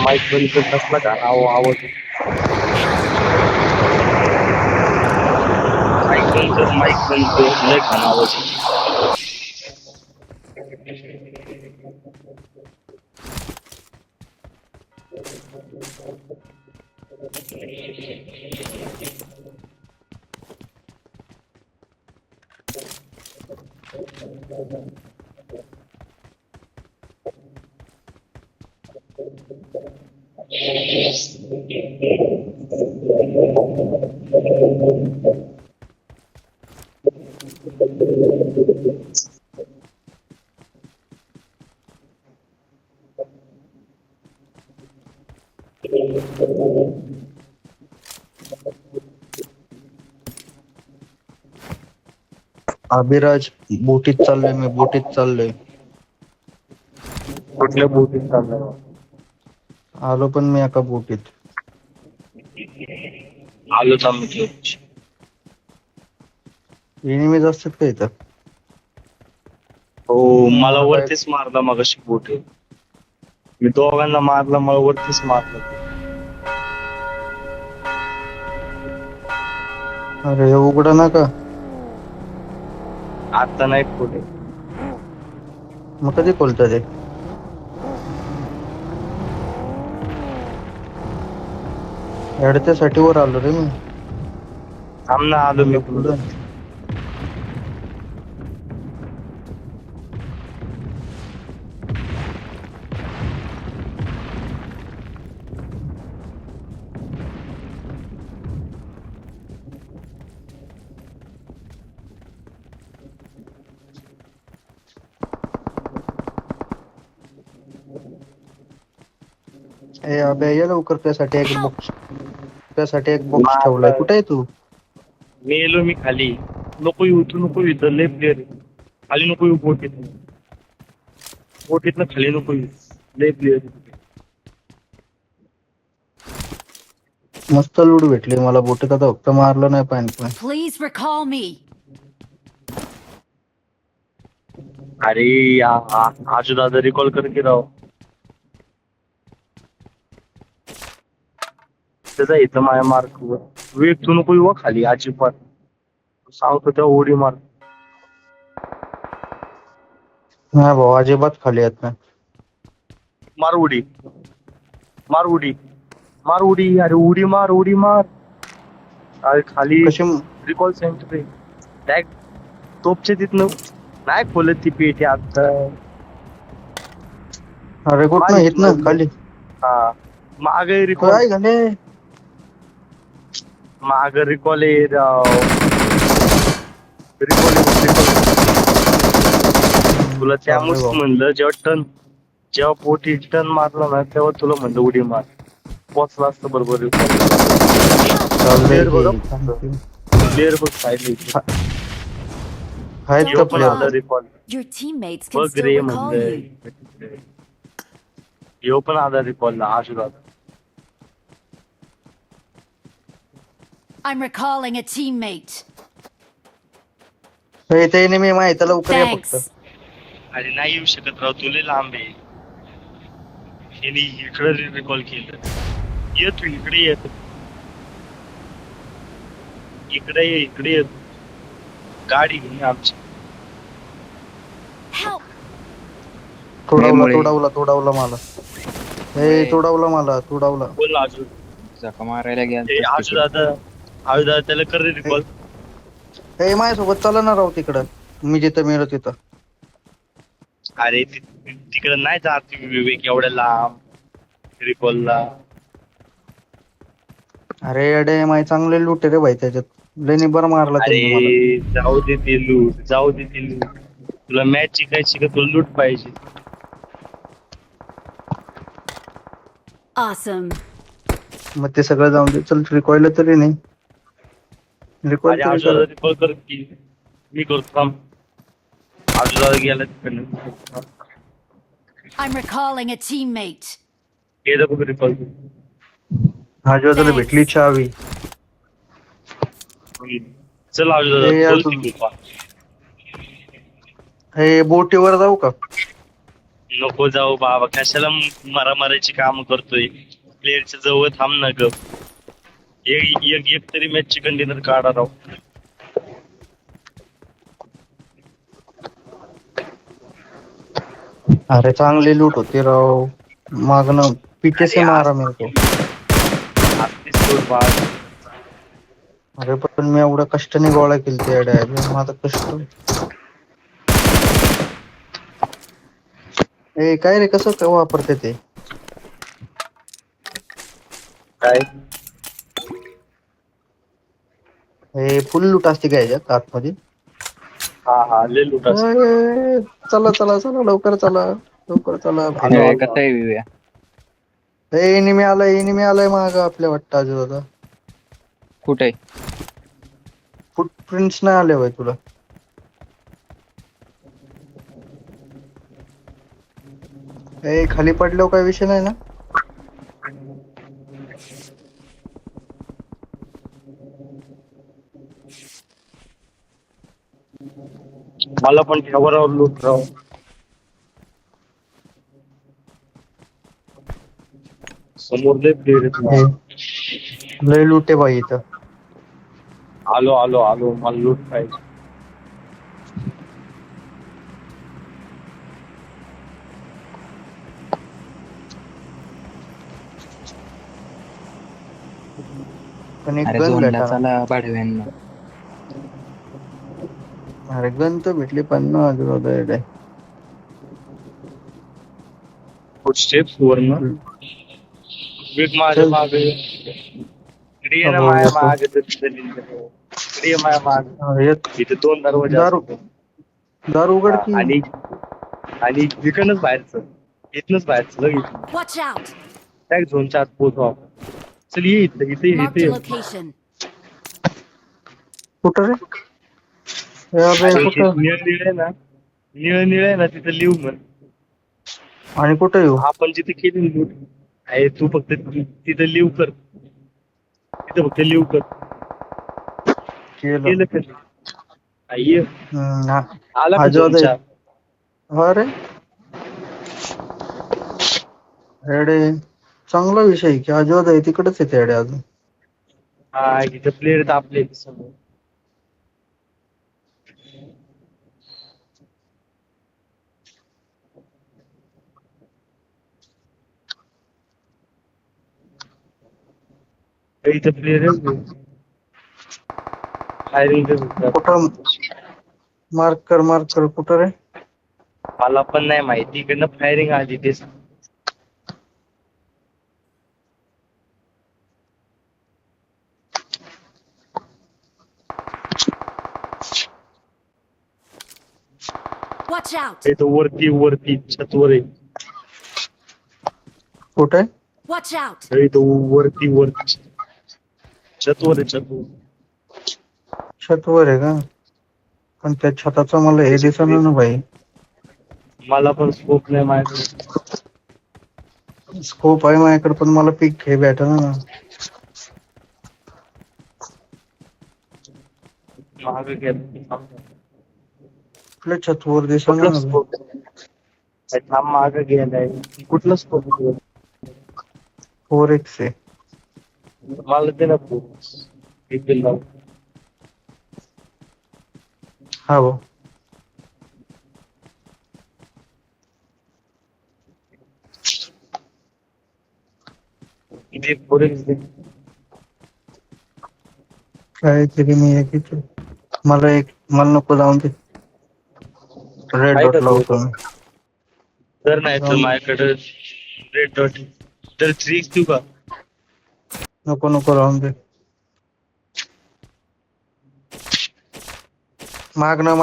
Mic बंद करत असला का आवाज माईक बंद कर लय घाण आवाज अभिराज बोटीत चाललोय मी, बोटीत चाललोय. कुठल्या बोटीत चाललाय? आलो पण मी एका बोटीत. आलोच आम्ही. एनिमीज असतात का इथं? हो मला काय वरतीच मारला मगाशी बोट मी दोघांना मारला मला वरतीच मारलं. अरे उघडा ना का? आता नाही कुठे मग कधी खोलतं ते? साठी वर आलो रे मी. थांबना आलो मी पुढं. ए अबे ये लवकर, त्यासाठी एक बॉक्स ठेवलाय. कुठे आहे तू? मी येलो मी खाली. नको येऊ तू, नको येऊ लय प्लेअर खाली नको येऊ बोटीतनं खाली नको येऊ लय प्लेअर. मस्त लूट भेटली मला बोटीत, आता फक्त मारलं नाही पाहिजे. Please recall me. अरे आजू दादा रिकॉल कर की राव. त्याचा इथं माझ्या मार्क वेग तू नको येऊ खाली अजिबात सांगतो त्या उडी मार. नाही भाऊ अजिबात खाली येत नाही. मार उडी अरे उडी मार अरे खाली कशी? रिकॉल सेंटर डायरेक्ट तोपच्या तिथनं नाही खोलत ती पेटी आता. अरे कुठं येत ना खाली? हा मागे रिकॉल काय झाले? माग रिकॉल तुला त्यामुळेच म्हणलं जेव्हा पोटी टर्न मारला ना तेव्हा तुला म्हणलं उडी मार पोचला असतं बरोबर. प्लेअर बघ साईडला आहेत का player? Recall Your teammates can बघ still रे recall you. म्हणलं येऊ पण आला रिकॉलला आशीर्वाद. I'm recalling a teammate. इथे एनिमी माहिती आहे, लवकर ये फक्त. Thanks. अरे नाही येऊ शकत राव तुला लांब आहे. यांनी इकडे रिकॉल केलं. ये तू इकडे येत इकडे ये. गाडी घेऊन ये आमची. Help! तोडावला मला. तोडावला. बोल ना अजून. जका मारायला ए आजू दादा त्याला कर रे रिकॉल. माझ्यासोबत चला ना राव तिकडं. मी जिथं मेलो तिथं. अरे तिकडे नाही जात विवेक एवढ्या लांब रिकॉलला. अरे अडे माय चांगले लूट रे भाई त्याच्यात. लय बरं मारला त्यांनी मला. अरे जाऊ दे ते लूट. तुला मॅच जिंकायची का तुला लूट पाहिजे. Awesome. मग ते सगळं जाऊन दे. चल रिकॉइल तरी नाही. रिकॉइल अरे आजू दादा रिकॉल कर की. मी करतो थांब. आजू दादा गेला तिकडनं. I'm recalling a teammate. हे बघ रिकॉल. आजूबाजूला भेटली चावी. चल आजू ए, यार, दादा बोटीवर जाऊ का? नको जाऊ बाबा कशाला मारामारीची काम करतोय. प्लेअरच्या जवळ थांब ना ग. एक तरी मॅचची कंटेनर काढा राव. अरे चांगली लूट होती राव. मागणं पीछे से मारा मेरे को. आत्तीच सोड बाळ. अरे पण मी एवढं कष्टाने गोळा केली ते अड्या. माझं कष्ट. काय रे कसं काय वापरते ते? काय फुल लूट असते काय याच्यात आतमध्ये? हा लय लूट असते. अरे, चला लवकर चला. कसं आहे विव्या? एनिमी आलाय माग आपल्या वाटतं आजू दादा. कुठे? फुटप्रिंट्स नाही आले बाई तुला? खाली पडल्यावर काही विषय नाही ना? मला पण ठेवावर लूट राव. समोर लय प्लेअर लय लूट आहे बाई इथं. आलो मला लूट पाहिजे. पण एक अरे गन झोनला भेटा. चला भाडव्यांना. अरे गन तर भेटली पण ना आजू दादा. फुटस्टेप्स वरनं वेग माझ्या मागे. इकडे ये ना माझ्या मागे. इकडे ये माझ्या मागे. इथे 2 दरवाजे दार उघड की. आणि इकडनंच बाहेरचं. इथनच बाहेरचं लगेच. Watch out! त्या झोनच्या आत पोहोचू आपण. चल ये इथे Marked a location. कुठं रे? कुठं? निळ आहे ना तिथं लिहू म्हण. आणि कुठं येऊ? आपण जिथे केली लूट आहे तू फक्त तिथं लिव कर. तिथं फक्त लिव कर. केलं का? ये आला का झोनच्या? अरे अरे चांगला विषय आहे की आजोबा आहे तिकडच येते अडे अजून. हा इथं प्लेअर तर आपले समोर. इथं प्लेअर फायरिंग कुठं? मार्क कर कुठं रे? मला पण नाही माहिती. इकडनं फायरिंग आली तेच. Watch out! ते तो वरती छतवर आहे. कुठे? Watch out! तो वरती छतवर आहे. छतवर आहे का? पण त्या छताचा मला हे दिसणार ना भाई. मला पण स्कोप नाही माझ्याकडे. स्कोप आहे माझ्याकडे पण मला पिक हे भेटना ना. मागे गेला. कुठल्या छतवर दिसणार ना? स्कोप थांब मागे गेलाय. कुठला स्कोप? 4x आहे. मला दे ना एक बिल लाव. हा भाऊ. इथे पुढे काहीतरी मी एक इथे. मला नको जाऊन दे. रेड आहे डॉट का लावतो तो? मी. तर नाही तर माझ्याकडे रेड डॉट तर 3 देऊ का? नको राहून दे. मागणं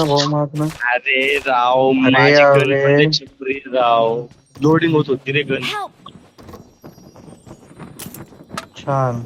भाऊ मागणं. अरे राव अरे, माझी गन अरे. म्हणजे चिपरी राव. लोडिंग होत होती रे गन. Help! छान.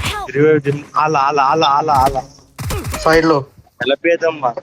Help! रिवाइव आला साईड लो. त्याला बेदम मार.